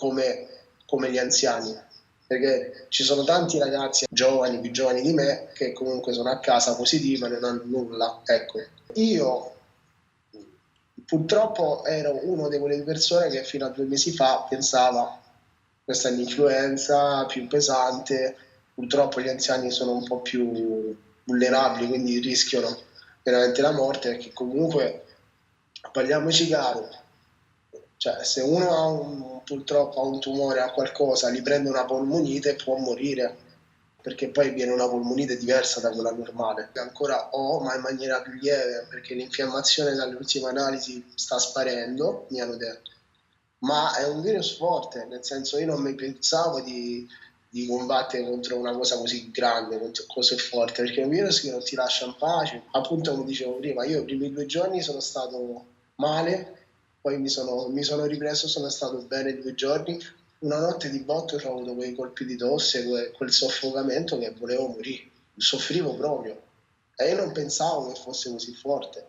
come gli anziani, perché ci sono tanti ragazzi giovani, più giovani di me, che comunque sono a casa positivi e non hanno nulla. Ecco, io purtroppo ero una di quelle persone che fino a 2 mesi fa pensava questa è l'influenza più pesante, purtroppo gli anziani sono un po' più vulnerabili, quindi rischiano veramente la morte, perché comunque parliamoci chiaro, cioè se uno purtroppo ha un tumore, ha qualcosa, gli prende una polmonite può morire, perché poi viene una polmonite diversa da quella normale. Ancora ho, ma in maniera più lieve, perché l'infiammazione dalle ultime analisi sta sparendo, mi hanno detto. Ma è un virus forte, nel senso io non mi pensavo di combattere contro una cosa così grande, contro cose forti, perché è un virus che non ti lascia in pace. Appunto, come dicevo prima, io i primi 2 giorni sono stato male, poi mi sono ripreso, sono stato bene 2 giorni. Una notte di botto ho avuto quei colpi di tosse, quel soffocamento che volevo morire, soffrivo proprio. E io non pensavo che fosse così forte.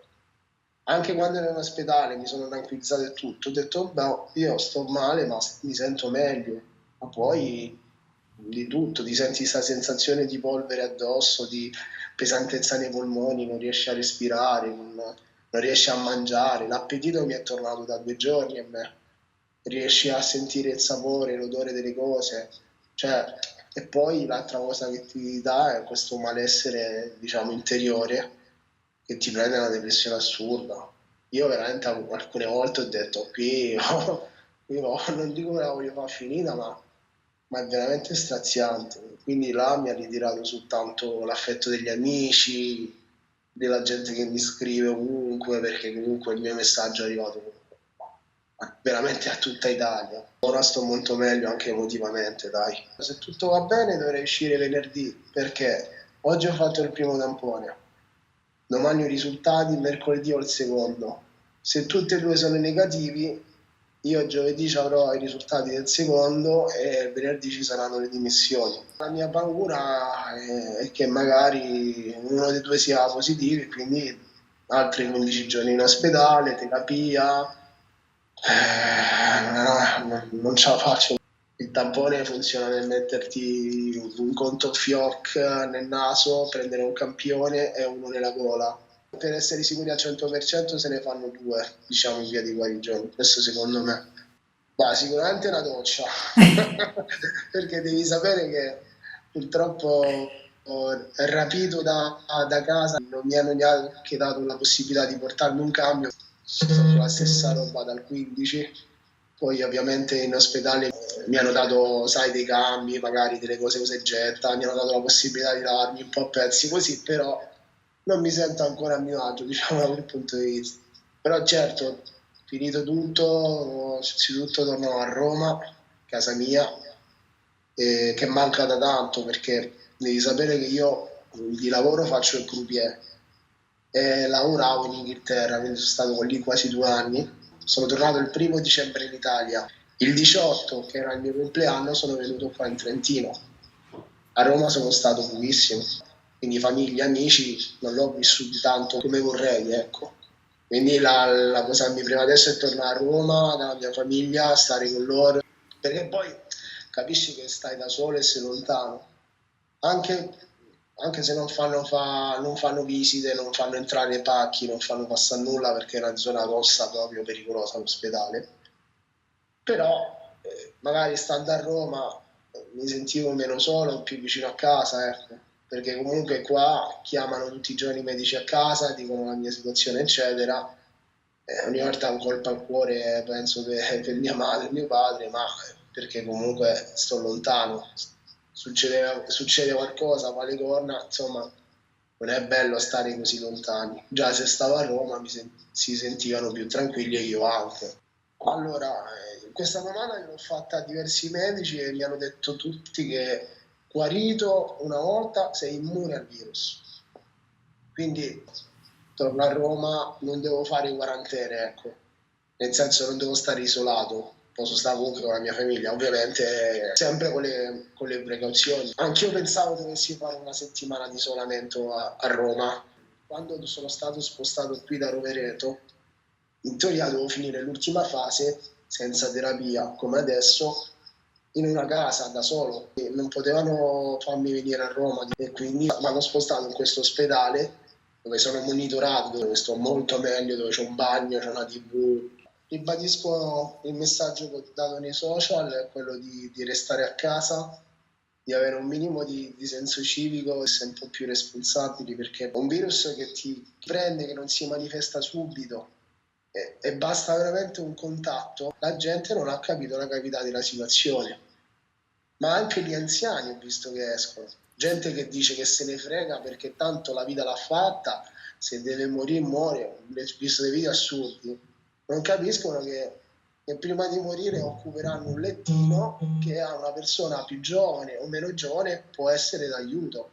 Anche quando ero in ospedale mi sono tranquillizzato e tutto, ho detto, beh, io sto male ma mi sento meglio. Ma poi di tutto, ti senti questa sensazione di polvere addosso, di pesantezza nei polmoni, non riesci a respirare, non riesci a mangiare. L'appetito mi è tornato da 2 giorni a me. Riesci a sentire il sapore, l'odore delle cose. Cioè, e poi l'altra cosa che ti dà è questo malessere, diciamo, interiore che ti prende una depressione assurda. Io veramente alcune volte ho detto qui, non dico che la voglio far finita, ma è veramente straziante. Quindi là mi ha ritirato soltanto l'affetto degli amici, della gente che mi scrive ovunque, perché comunque il mio messaggio è arrivato veramente a tutta Italia. Ora sto molto meglio anche emotivamente, dai. Se tutto va bene dovrei uscire venerdì, perché oggi ho fatto il primo tampone, domani ho i risultati, mercoledì ho il secondo. Se tutti e due sono negativi, io giovedì ci avrò i risultati del secondo e venerdì ci saranno le dimissioni. La mia paura è che magari uno dei due sia positivo e quindi altri 15 giorni in ospedale, terapia. Non ce la faccio. Il tampone funziona nel metterti un conto fioc nel naso, prendere un campione e uno nella gola. Per essere sicuri al 100% se ne fanno due, diciamo, in via di guarigione. Questo secondo me. Beh, sicuramente una doccia, perché devi sapere che purtroppo rapito da casa non mi hanno neanche dato la possibilità di portarmi un cambio, ho la stessa roba dal 15, poi ovviamente in ospedale mi hanno dato, sai, dei cambi, magari delle cose cosegetta, mi hanno dato la possibilità di lavarmi un po' a pezzi così, però non mi sento ancora a mio agio, diciamo, da quel punto di vista. Però certo, finito tutto, innanzitutto torno a Roma, casa mia, che manca da tanto perché devi sapere che io di lavoro faccio il croupier e lavoravo in Inghilterra, quindi sono stato lì quasi 2 anni. Sono tornato il 1° dicembre in Italia. Il 18, che era il mio compleanno, sono venuto qua in Trentino. A Roma sono stato pochissimo, quindi famiglia, amici, non l'ho vissuto tanto come vorrei, ecco. Quindi la cosa che mi preme adesso è tornare a Roma, dalla mia famiglia, stare con loro, perché poi capisci che stai da solo e sei lontano. Anche, anche se non fanno visite, non fanno entrare i pacchi, non fanno passare nulla perché è una zona rossa proprio pericolosa l'ospedale. Però magari stando a Roma mi sentivo meno solo, più vicino a casa, ecco. Perché comunque qua chiamano tutti i giorni i medici a casa, dicono la mia situazione, eccetera. Ogni volta un colpo al cuore penso per mia madre e mio padre, ma perché comunque sto lontano, succede qualcosa, va le corna, insomma, non è bello stare così lontani. Già se stavo a Roma si sentivano più tranquilli e io anche. Allora, questa domanda l'ho fatta a diversi medici e mi hanno detto tutti che guarito una volta sei immune al virus. Quindi torno a Roma, non devo fare quarantene, ecco. Nel senso non devo stare isolato, posso stare comunque con la mia famiglia, ovviamente sempre con le precauzioni. Anch'io pensavo dovessi fare una settimana di isolamento a Roma. Quando sono stato spostato qui da Rovereto, in teoria devo finire l'ultima fase senza terapia, come adesso, in una casa da solo. E non potevano farmi venire a Roma e quindi mi hanno spostato in questo ospedale dove sono monitorato, dove sto molto meglio, dove c'è un bagno, c'è una TV. Ribadisco il messaggio che ho dato nei social, è quello di restare a casa, di avere un minimo di senso civico, essere un po' più responsabili, perché è un virus che ti prende, che non si manifesta subito e basta veramente un contatto. La gente non ha capito la gravità della situazione, ma anche gli anziani ho visto che escono. Gente che dice che se ne frega perché tanto la vita l'ha fatta, se deve morire muore. Ho visto dei video assurdi. Non capiscono che prima di morire occuperanno un lettino che a una persona più giovane o meno giovane può essere d'aiuto.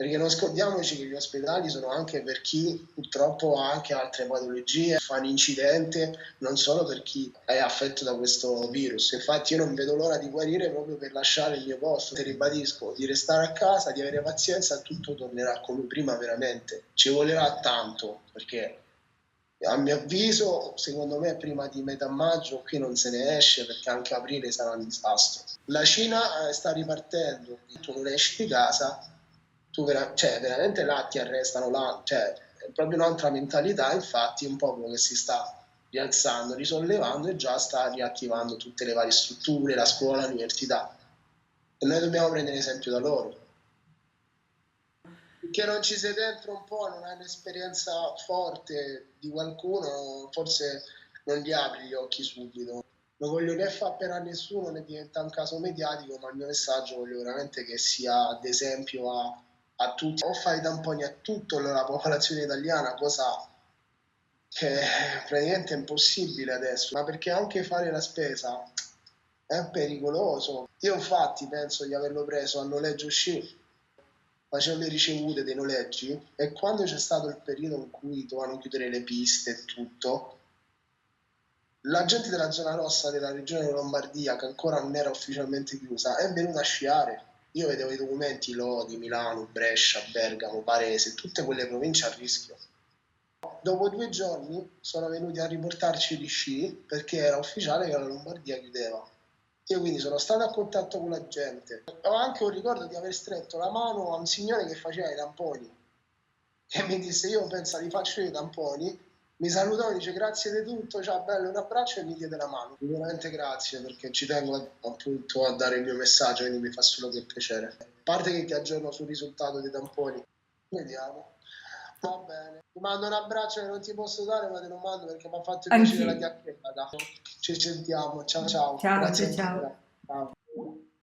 Perché non scordiamoci che gli ospedali sono anche per chi purtroppo ha anche altre patologie, fa un incidente, non solo per chi è affetto da questo virus. Infatti io non vedo l'ora di guarire proprio per lasciare il mio posto. Ti ribadisco, di restare a casa, di avere pazienza, tutto tornerà come prima veramente. Ci volerà tanto, perché a mio avviso, secondo me, prima di metà maggio qui non se ne esce, perché anche aprile sarà un disastro. La Cina sta ripartendo, tu non esci di casa, tu veramente là ti arrestano, là, cioè, è proprio un'altra mentalità. Infatti un popolo che si sta rialzando, risollevando e già sta riattivando tutte le varie strutture, la scuola, l'università. E noi dobbiamo prendere esempio da loro. Che non ci sei dentro un po', non hai un'esperienza forte di qualcuno, forse non gli apri gli occhi subito. Non voglio né far per a nessuno né diventa un caso mediatico, ma il mio messaggio voglio veramente che sia ad esempio a tutti. O fai i tamponi a tutta la popolazione italiana, cosa che praticamente è impossibile adesso, ma perché anche fare la spesa è pericoloso. Io infatti penso di averlo preso a noleggio sci, facevo le ricevute dei noleggi e quando c'è stato il periodo in cui dovevano chiudere le piste e tutto, la gente della zona rossa della regione Lombardia, che ancora non era ufficialmente chiusa, è venuta a sciare. Io vedevo i documenti Lodi, Milano, Brescia, Bergamo, Varese, tutte quelle province a rischio. Dopo 2 giorni sono venuti a riportarci gli sci perché era ufficiale che la Lombardia chiudeva. Io quindi sono stato a contatto con la gente. Ho anche un ricordo di aver stretto la mano a un signore che faceva i tamponi e mi disse: io penso li faccio io i tamponi. Mi salutò e dice: grazie di tutto, ciao bello, un abbraccio, e mi diede la mano. Veramente grazie, perché ci tengo appunto a dare il mio messaggio, quindi mi fa solo che piacere. A parte che ti aggiorno sul risultato dei tamponi. Vediamo. Va bene. Ti mando un abbraccio che non ti posso dare, ma te lo mando perché mi ha fatto piacere la Anch'io. chiacchierata. Ci sentiamo. Ciao ciao. Ciao, Grazie ciao, ciao. ancora. Ciao.